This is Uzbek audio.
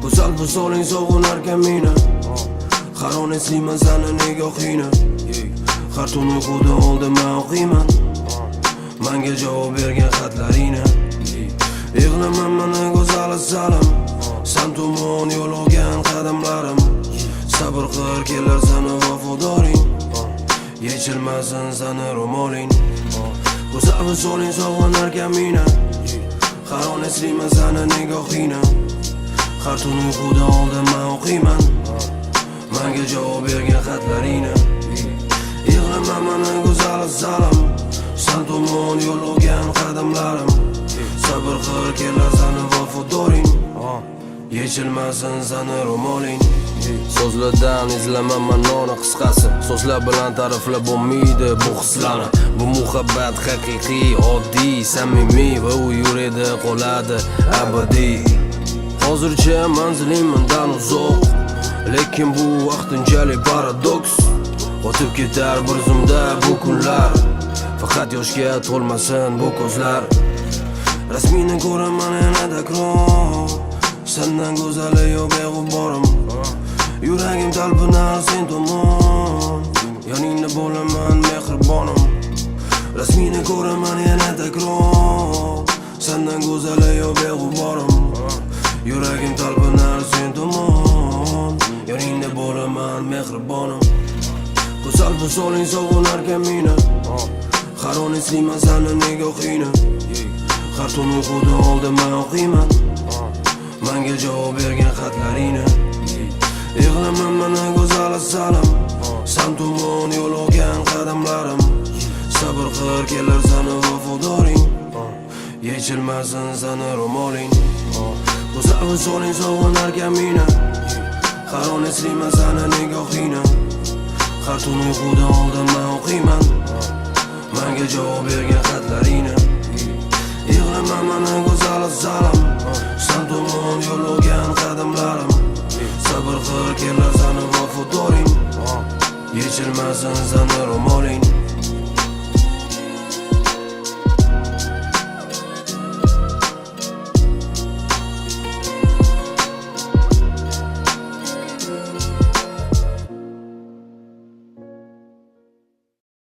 Go'zal bu soling sog'inarkan meni, haron eslayman sani nigohingni. Har tun uyquda oldin men o'qiyman menga javob bergan xatlaringni. Yig'laman mana go'zal salam, san tomon yo'l olgan qadamlarim. Sabr qil kelar sani vafodoring, yechilmasin sani ro'moling. Go'zal bu soling sog'inarkan meni, haron eslayman sani nigohingni. Har tun uyquda oldin men o'qiyman menga javob bergan xatlaringni. Yig'laman mana go'zal salam, san tomon yo'l olgan qadamlarim. Sabr qil kelar sani vafodoring, yechilmasin sani ro'moling. So'zlardan izlaman ma'noni qisqasi, so'zlar bilan ta'riflab bo'lmaydi bu hislarni. Bu muhabbat haqiqiy, oddiy, samimiy va u yuradi qoladi abadiy. Hozircha manzilim mendan uzoq, lekin bu vaqtinchalik paradoks. O'tib ketar bir zumda bu kunlar, faqat yoshga to'lmasin bu ko'zlar. Rasmini ko'raman yana takror, sendan go'zali yo'q beg'uborim. Yuragim talpinar sen tomon, yoningda bo'laman mehribonim. Rasmini ko'raman yana takror, sendan go'zali yo'q beg'uborim. Yuragim talpinar sen tomon, yoningda bo'laman mehribonim. Go'zal bu soling sog'inarkan meni, haron eslayman sani nigohingni. Har tun uyquda oldin men o'qiyman menga javob bergan xatlaringni. Yig'laman mana go'zal salam, san tomon yo'l olgan qadamlarim. Sabr qil kelar sani vafodoring, yechilmasin sani ro'moling. Go'zal bu soling sog'inarkan meni, haron eslayman sani nigohingni. Har tun uyquda oldin men o'qiyman menga javob bergan xatlaringni. Yig'laman mana go'zal salam, san tomon yo'l olgan qadamlarim. Sabr qil kelar sani vafodoring, yechilmasin sani ro'moling.